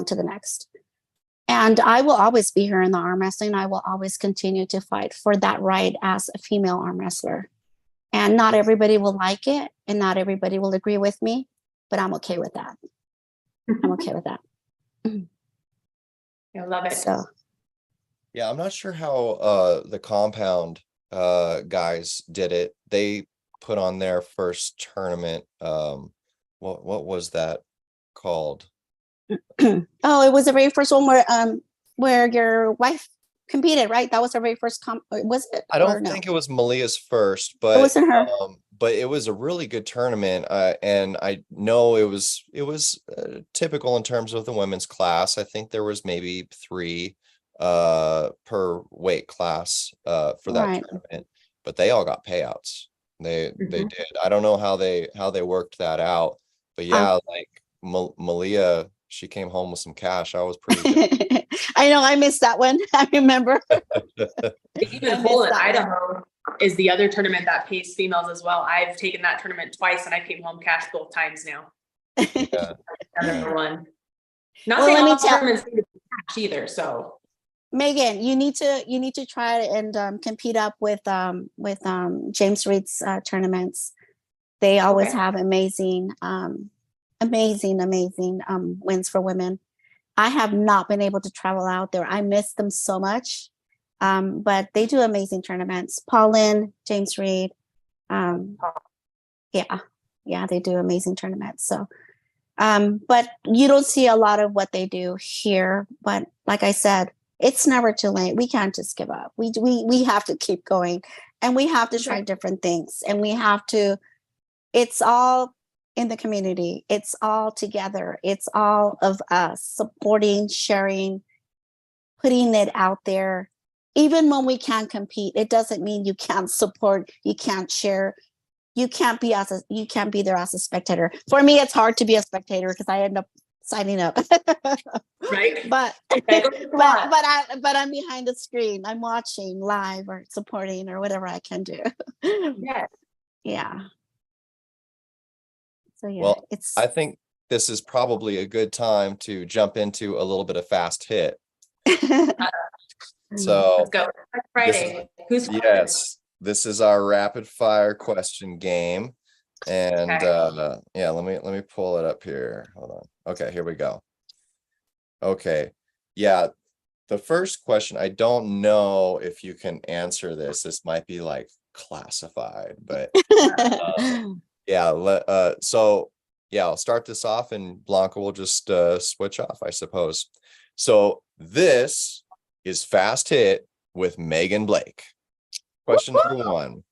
to the next. And I will always be here in the arm wrestling. I will always continue to fight for that right as a female arm wrestler. And not everybody will like it, and not everybody will agree with me, but I'm okay with that. I'm okay with that. I love it. So, yeah, I'm not sure how the compound guys did it. They put on their first tournament what was that called? Oh, it was the very first one where your wife competed, right? That was her very first was it? I don't think it was Malia's first, It but wasn't her. but it was a really good tournament. And I know it was typical in terms of the women's class. I think there was maybe 3 per weight class for that Right. tournament, but they all got payouts. They did. I don't know how they worked that out, but yeah, like Malia, she came home with some cash. I was pretty good. I know, I missed that one. I remember. Even Hole in Idaho is the other tournament that pays females as well. I've taken that tournament twice and I came home cash both times now. Yeah. Another one. Not Well, saying let me all tell- tournaments need to be cash either, so. Megan, you need to try and compete up with James Reed's tournaments. They always have amazing wins for women. I have not been able to travel out there. I miss them so much. But they do amazing tournaments. Pauline, James Reed. Yeah, they do amazing tournaments. So, but you don't see a lot of what they do here. But like I said, it's never too late. We can't just give up. We have to keep going, and we have to try different things, and we have to. It's all in the community. It's all together. It's all of us supporting, sharing, putting it out there. Even when we can't compete, it doesn't mean you can't support, you can't share, you can't be there as a spectator. For me, it's hard to be a spectator because I end up signing up. Right. But I'm behind the screen. I'm watching live or supporting or whatever I can do. Yeah. So yeah, Well, I think this is probably a good time to jump into a little bit of fast hit. So let's go. Friday. This is our rapid fire question game. And yeah, let me pull it up here. Hold on. Okay, here we go. Okay. Yeah. The first question, I don't know if you can answer this. This might be like classified, but yeah, so yeah, I'll start this off and Blanca will just switch off, I suppose. So this is Fast Hit with Meagan Blake. Question number 1.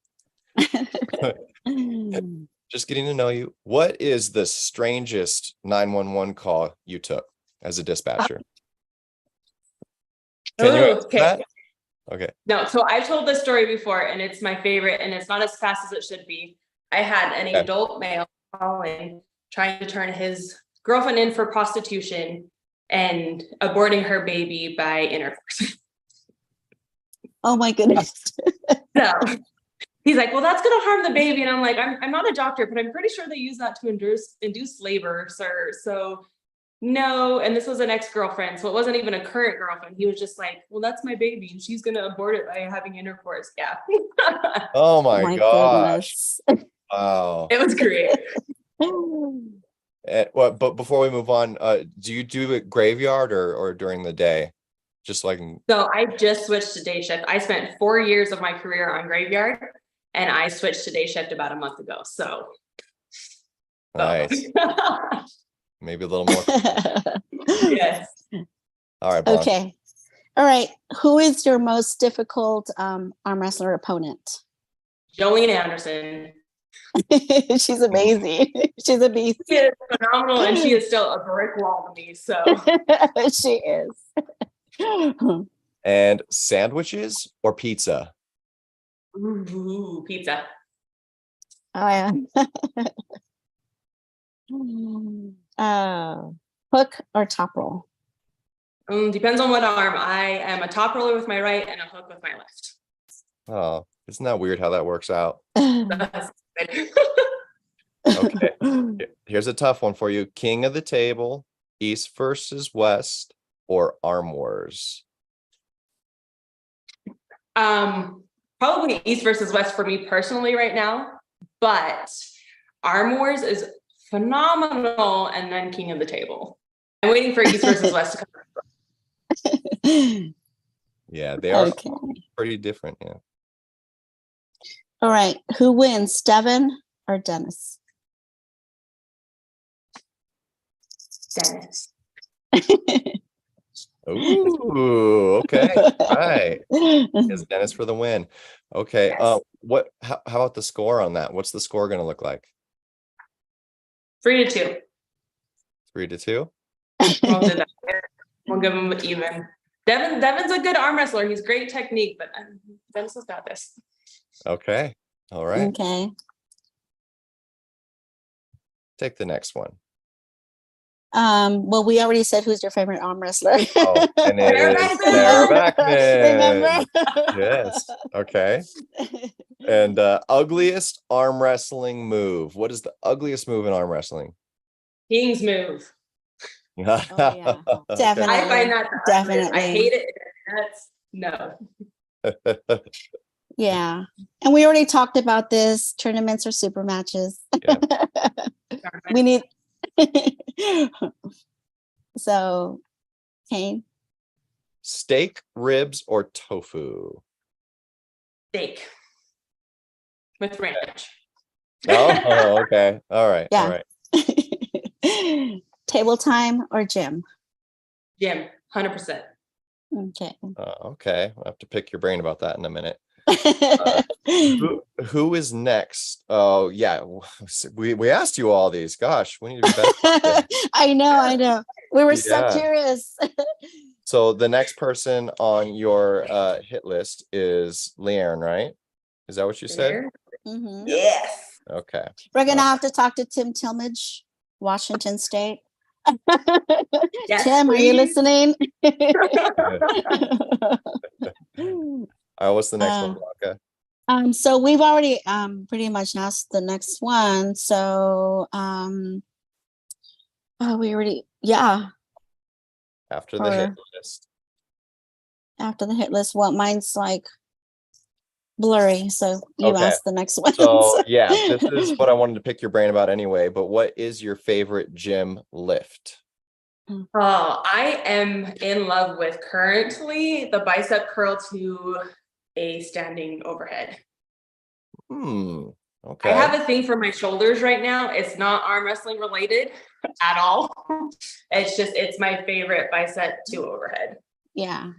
Just getting to know you. What is the strangest 911 call you took as a dispatcher? Can you answer that? Okay. No, so I've told this story before and it's my favorite and it's not as fast as it should be. I had an adult male calling, trying to turn his girlfriend in for prostitution and aborting her baby by intercourse. Oh my goodness. So he's like, well, that's going to harm the baby. And I'm like, I'm not a doctor, but I'm pretty sure they use that to induce labor, sir. So no. And this was an ex-girlfriend. So it wasn't even a current girlfriend. He was just like, well, that's my baby and she's going to abort it by having intercourse. Yeah. Oh my gosh. Goodness. Wow. It was great. But before we move on, do you do it graveyard or during the day? Just like So I just switched to day shift. I spent 4 years of my career on graveyard and I switched to day shift about a month ago. So nice. Maybe a little more. Yes. All right, Blanca. Okay. All right. Who is your most difficult arm wrestler opponent? Jolene Anderson. She's amazing. She's a beast. She is phenomenal and she is still a brick wall to me. So she is. And sandwiches or pizza? Ooh, pizza. Oh yeah. Hook or top roll? Depends on what arm. I am a top roller with my right and a hook with my left. Oh, isn't that weird how that works out? That's good. Okay. Here's a tough one for you. King of the table, East versus West, or Arm Wars? Probably East versus West for me personally right now, but Arm Wars is phenomenal, and then King of the Table. I'm waiting for East versus West to come. Yeah, they are pretty different. Yeah. All right. Who wins, Devin or Dennis? Dennis. Ooh, okay. All right. Yes, Dennis for the win. Okay. Yes. How about the score on that? What's the score going to look like? 3-2. 3-2? We'll do that. We'll give him even. Devin's a good arm wrestler. He's great technique, but Dennis has got this. Okay. All right. Okay. Take the next one. Well, we already said who's your favorite arm wrestler. Oh, and it is Sarah Backman. Yes. Okay. And ugliest arm wrestling move. What is the ugliest move in arm wrestling? King's move. Yeah. Definitely. I find that Definitely. I hate it. That's no. Yeah. And we already talked about this. Tournaments or super matches. Yeah. We need so Kane. Steak, ribs, or tofu? Steak with ranch. Oh, okay. All right. Yeah. All right. Table time or gym? Jim, 100%. Okay. Okay. I'll have to pick your brain about that in a minute. Who is next? Oh, yeah. We asked you all these. Gosh, we need to be better. I know. We were so Yeah. curious. So the next person on your hit list is Leanne, right? Is that what you said? Mhm. Yes. Okay. We're gonna have to talk to Tim Tillmage, Washington State. Yes, Tim, are you please. listening? What's the next one, Blanca? So we've already pretty much asked the next one. So we already After the hit list. after the hit list. Well, mine's like blurry, so you Okay. ask the next one. So yeah, this is what I wanted to pick your brain about anyway. But what is your favorite gym lift? Oh, I am in love with currently the bicep curl to a standing overhead. Okay. I have a thing for my shoulders right now. It's not arm wrestling related at all. It's my favorite bicep to overhead. Yeah.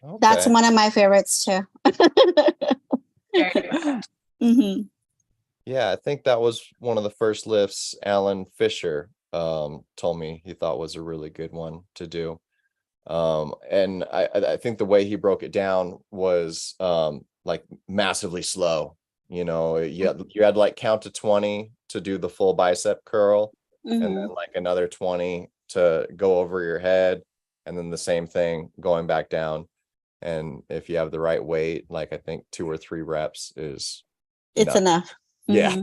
Okay. That's one of my favorites too. Mm-hmm. Yeah, I think that was one of the first lifts Alan Fisher told me he thought was a really good one to do. And I think the way he broke it down was like massively slow. You know, you had like count to 20 to do the full bicep curl, and then like another 20 to go over your head, and then the same thing going back down. And if you have the right weight, like I think 2 or 3 reps is enough. Yeah.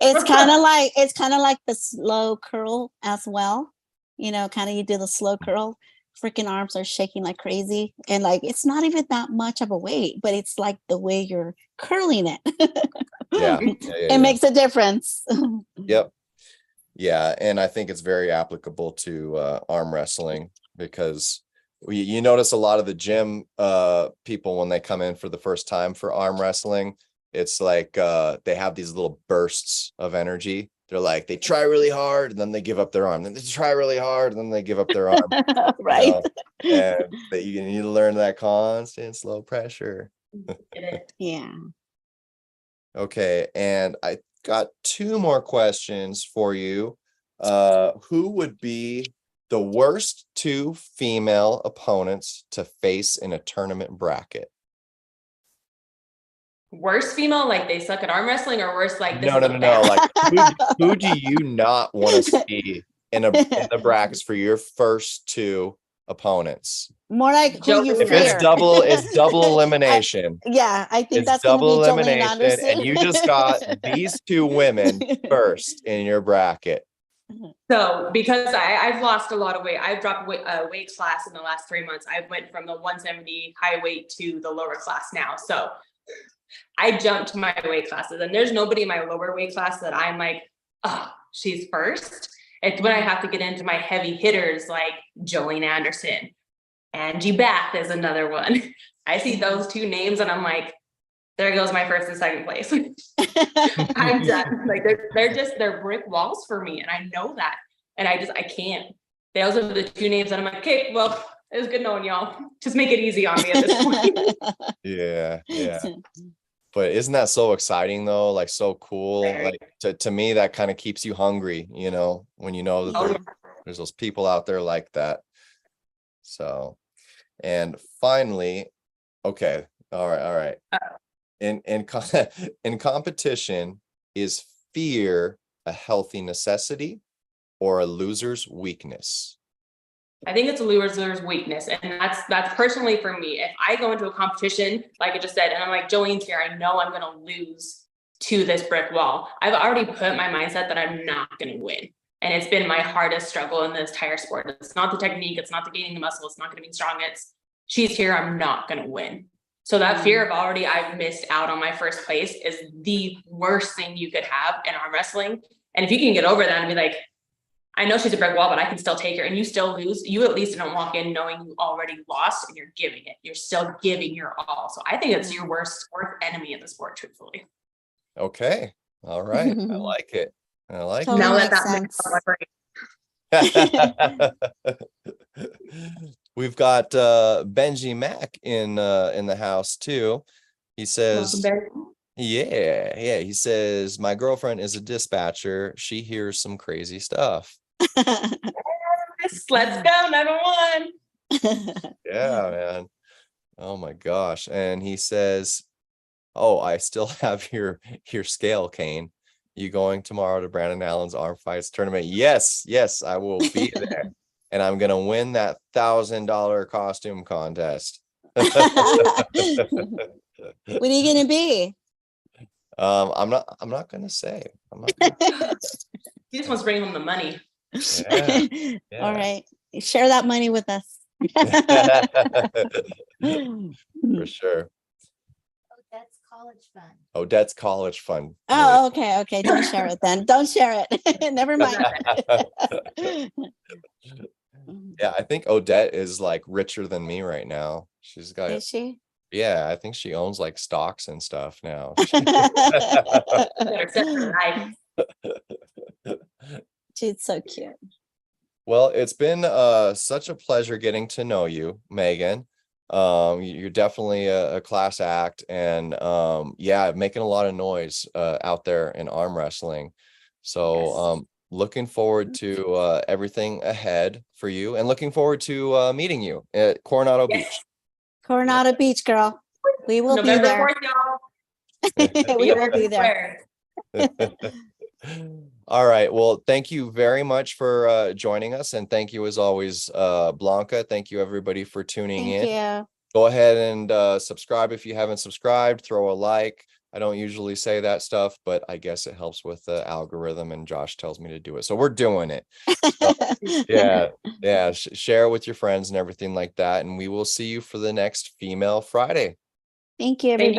It's kind of like the slow curl as well. You know, kind of you do the slow curl, freaking arms are shaking like crazy. And like it's not even that much of a weight, but it's like the way you're curling it. Yeah. It makes a difference. Yep. Yeah. And I think it's very applicable to arm wrestling, because you notice a lot of the gym people when they come in for the first time for arm wrestling, it's like they have these little bursts of energy. They're like, they try really hard and then they give up their arm. Then they try really hard and then they give up their arm. Right. And that you need to learn that constant slow pressure. Yeah. Okay. And I got 2 more questions for you. Who would be the worst 2 female opponents to face in a tournament bracket? Worst female, like they suck at arm wrestling, or worse, like this No. Like who do you not want to see in the brackets for your first 2 opponents? More like who you If fear. it's double elimination. I think It's that's going to be double Jolene elimination, Anderson. and you just got these 2 women first in your bracket. So because I've lost a lot of weight, I've dropped a weight class in the last 3 months. I went from the 170 high weight to the lower class now. So I jumped my weight classes, and there's nobody in my lower weight class that I'm like, oh, she's first. It's when I have to get into my heavy hitters like Jolene Anderson. Angie Bath is another one. I see those 2 names and I'm like, there goes my first and second place. I'm done. Like they're brick walls for me, and I know that. And I can't. Those are the two names that I'm like, okay, well, it was good knowing y'all. Just make it easy on me at this point. Yeah. But isn't that so exciting though? Like so cool. Like to me, that kind of keeps you hungry, you know, when you know that there's those people out there like that. So, and finally, okay. All right. In competition, is fear a healthy necessity or a loser's weakness? I think it's a loser's weakness. And that's personally for me. If I go into a competition, like I just said, and I'm like, Jolene's here, I know I'm going to lose to this brick wall. I've already put my mindset that I'm not going to win. And it's been my hardest struggle in this entire sport. It's not the technique. It's not the gaining the muscle. It's not going to be strong. It's she's here. I'm not going to win. So that fear of I've missed out on my first place is the worst thing you could have in arm wrestling. And if you can get over that and be like, I know she's a brick wall, but I can still take her, and you still lose, you at least don't walk in knowing you already lost and you're giving it. You're still giving your all. So I think it's your worst enemy in the sport, truthfully. Okay. All right. I like it. I like Totally Now makes it. We've got Benjimac in the house too. He says, yeah. He says, my girlfriend is a dispatcher. She hears some crazy stuff. Let's go, 911. Yeah, man. Oh my gosh. And he says, oh, I still have your scale, Kane. You going tomorrow to Brandon Allen's arm fights tournament? Yes, I will be there. And I'm gonna win that $1,000 costume contest. What are you gonna be? I'm not gonna say. He just wants to bring home the money. Yeah. All right. Share that money with us. For sure. That's college fund. Odette's college fund. Oh, okay. Don't share it then. Don't share it. Never mind. Yeah, I think Odette is like richer than me right now. She's got, Is she? yeah, I think she owns like stocks and stuff now. She's so cute. Well, it's been such a pleasure getting to know you, Meagan. You're definitely a class act, and yeah, making a lot of noise out there in arm wrestling. So looking forward to everything ahead for you, and looking forward to meeting you at Coronado Beach. Coronado Beach, girl. We will be there. 4th, y'all. We will be there. All right. Well, thank you very much for joining us. And thank you as always, Blanca. Thank you everybody for tuning in. Thank you. Go ahead and subscribe if you haven't subscribed, throw a like. I don't usually say that stuff, but I guess it helps with the algorithm, and Josh tells me to do it. So we're doing it. Yeah. Share it with your friends and everything like that. And we will see you for the next Female Friday. Thank you, everybody.